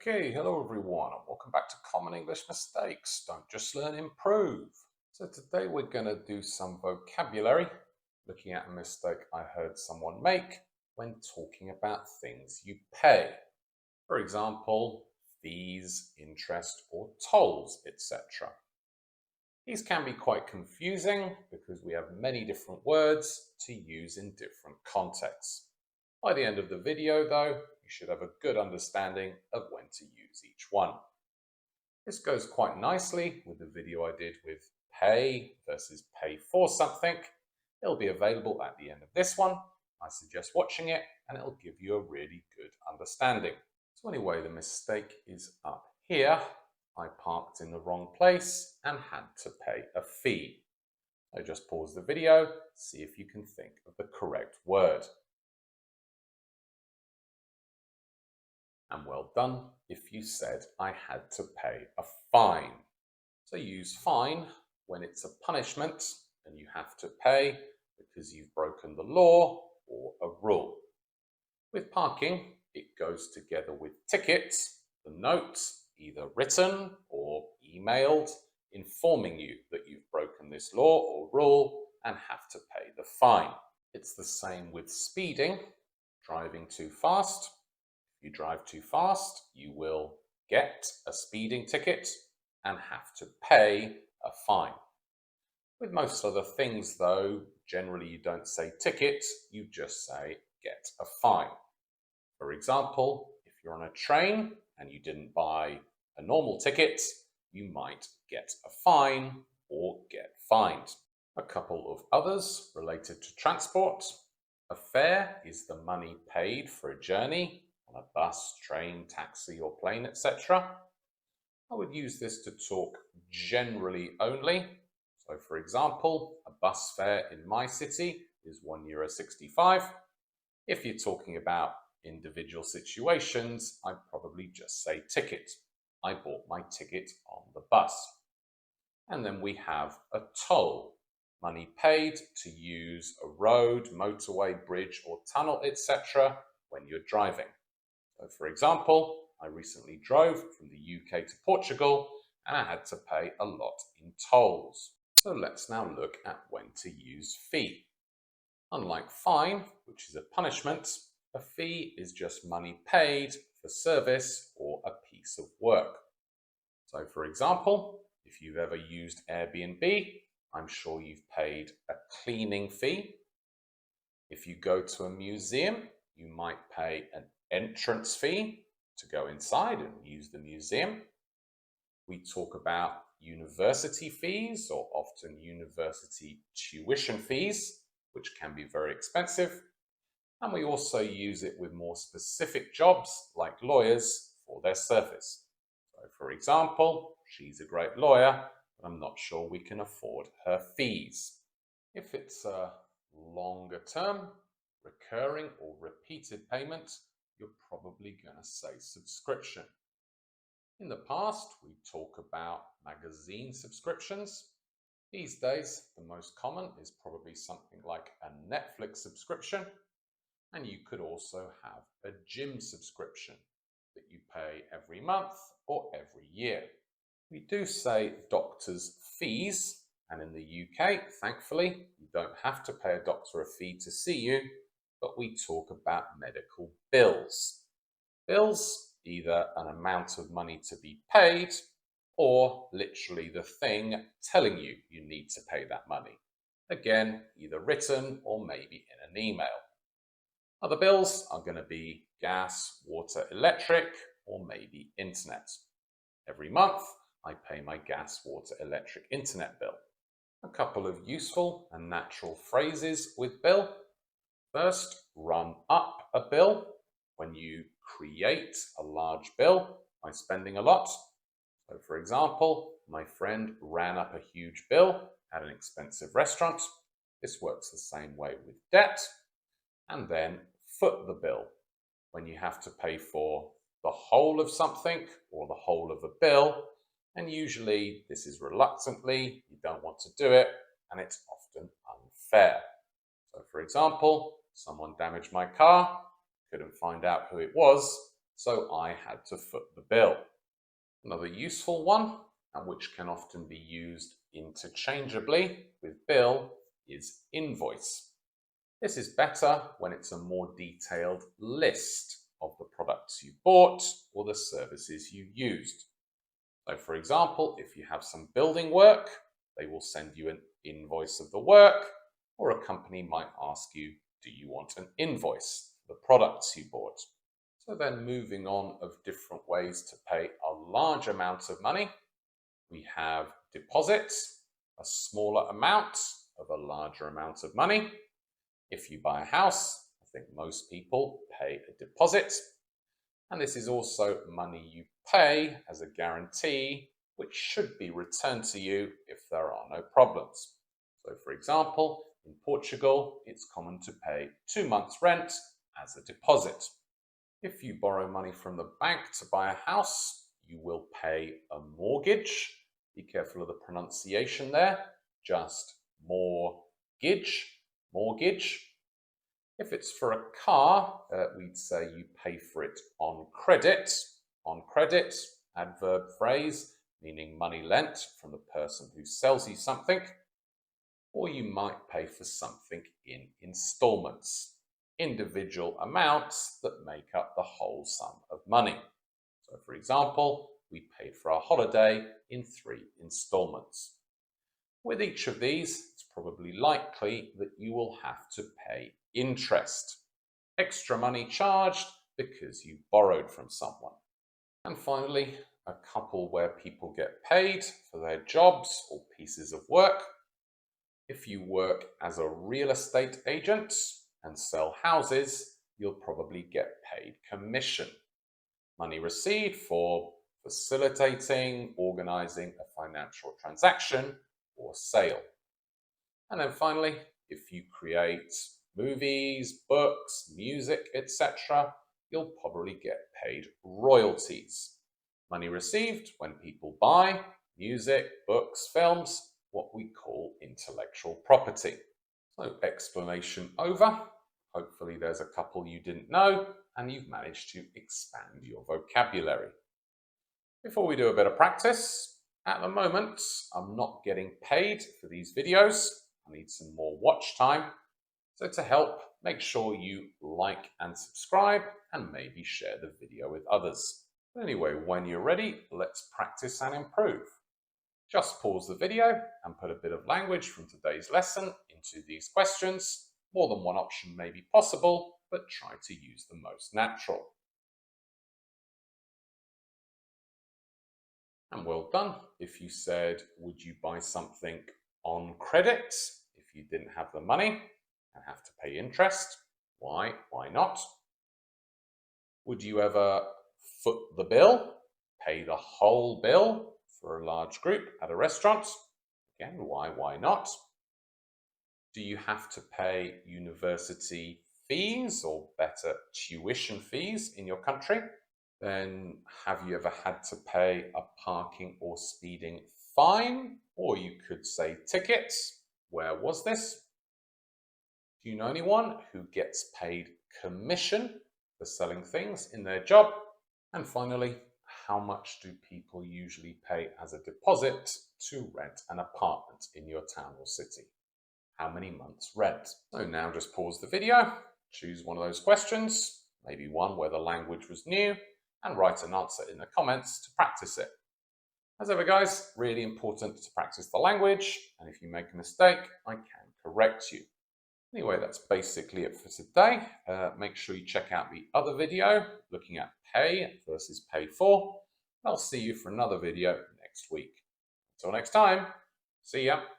Okay, hello everyone, and welcome back to Common English Mistakes. Don't just learn, improve. So today we're going to do some vocabulary, looking at a mistake I heard someone make when talking about things you pay. For example, fees, interest, or tolls, etc. These can be quite confusing because we have many different words to use in different contexts. By the end of the video, though, you should have a good understanding of when to use each one. This goes quite nicely with the video I did with pay versus pay for something. It'll be available at the end of this one. I suggest watching it and it'll give you a really good understanding. So anyway, the mistake is up here. I parked in the wrong place and had to pay a fee. So just pause the video, see if you can think of the correct word. And well done if you said I had to pay a fine. So use fine when it's a punishment and you have to pay because you've broken the law or a rule. With parking, it goes together with tickets, the note, either written or emailed, informing you that you've broken this law or rule and have to pay the fine. It's the same with speeding, driving too fast. If you drive too fast, you will get a speeding ticket and have to pay a fine. With most other things, though, generally you don't say ticket, you just say get a fine. For example, if you're on a train and you didn't buy a normal ticket, you might get a fine or get fined. A couple of others related to transport. A fare is the money paid for a journey on a bus, train, taxi, or plane, etc. I would use this to talk generally only. So, for example, a bus fare in my city is €1.65. If you're talking about individual situations, I'd probably just say ticket. I bought my ticket on the bus. And then we have a toll, money paid to use a road, motorway, bridge, or tunnel, etc. when you're driving. So, for example, I recently drove from the UK to Portugal and I had to pay a lot in tolls. So let's now look at when to use fee. Unlike fine, which is a punishment, a fee is just money paid for service or a piece of work. So, for example, if you've ever used Airbnb, I'm sure you've paid a cleaning fee. If you go to a museum, you might pay an entrance fee to go inside and use the museum. We talk about university fees, or often university tuition fees, which can be very expensive. And we also use it with more specific jobs like lawyers for their service. So, for example, she's a great lawyer, but I'm not sure we can afford her fees. If it's a longer term, recurring or repeated payment, you're probably going to say subscription. In the past, we talk about magazine subscriptions. These days, the most common is probably something like a Netflix subscription, and you could also have a gym subscription that you pay every month or every year. We do say doctor's fees, and in the UK, thankfully, you don't have to pay a doctor a fee to see you, but we talk about medical bills. Bills, either an amount of money to be paid, or literally the thing telling you you need to pay that money. Again, either written or maybe in an email. Other bills are going to be gas, water, electric, or maybe internet. Every month, I pay my gas, water, electric, internet bill. A couple of useful and natural phrases with bill. First, run up a bill. When you create a large bill by spending a lot. So, for example, my friend ran up a huge bill at an expensive restaurant. This works the same way with debt. And then foot the bill. When you have to pay for the whole of something or the whole of a bill, and usually this is reluctantly, you don't want to do it, and it's often unfair. So, for example, someone damaged my car, couldn't find out who it was, so I had to foot the bill. Another useful one, and which can often be used interchangeably with bill, is invoice. This is better when it's a more detailed list of the products you bought or the services you used. So for example, if you have some building work, they will send you an invoice of the work, or a company might ask you, do you want an invoice for the products you bought? So then moving on of different ways to pay a large amount of money, we have deposits, a smaller amount of a larger amount of money. If you buy a house, I think most people pay a deposit. And this is also money you pay as a guarantee, which should be returned to you if there are no problems. So for example, in Portugal, it's common to pay 2 months' rent as a deposit. If you borrow money from the bank to buy a house, you will pay a mortgage. Be careful of the pronunciation there, just mortgage. If it's for a car, we'd say you pay for it on credit. On credit, adverb phrase, meaning money lent from the person who sells you something. Or you might pay for something in installments, individual amounts that make up the whole sum of money. So for example, we paid for our holiday in 3 installments. With each of these, it's probably likely that you will have to pay interest. Extra money charged because you borrowed from someone. And finally, a couple where people get paid for their jobs or pieces of work. If you work as a real estate agent and sell houses, you'll probably get paid commission. Money received for facilitating, organizing a financial transaction or sale. And then finally, if you create movies, books, music, etc., you'll probably get paid royalties. Money received when people buy music, books, films, what we call intellectual property. So explanation over. Hopefully there's a couple you didn't know and you've managed to expand your vocabulary. Before we do a bit of practice, at the moment I'm not getting paid for these videos. I need some more watch time. So to help, make sure you like and subscribe and maybe share the video with others. Anyway, when you're ready, let's practice and improve. Just pause the video and put a bit of language from today's lesson into these questions. More than one option may be possible, but try to use the most natural. And well done. If you said, would you buy something on credit if you didn't have the money and have to pay interest? Why? Why not? Would you ever foot the bill, pay the whole bill for a large group at a restaurant? Again, why not? Do you have to pay university fees or better tuition fees in your country? Then have you ever had to pay a parking or speeding fine? Or you could say tickets. Where was this? Do you know anyone who gets paid commission for selling things in their job? And finally, how much do people usually pay as a deposit to rent an apartment in your town or city? How many months rent? So now just pause the video, choose one of those questions, maybe one where the language was new, and write an answer in the comments to practice it. As ever guys, really important to practice the language, and if you make a mistake, I can correct you. Anyway, that's basically it for today. Make sure you check out the other video looking at pay versus pay for. I'll see you for another video next week. Until next time, see ya.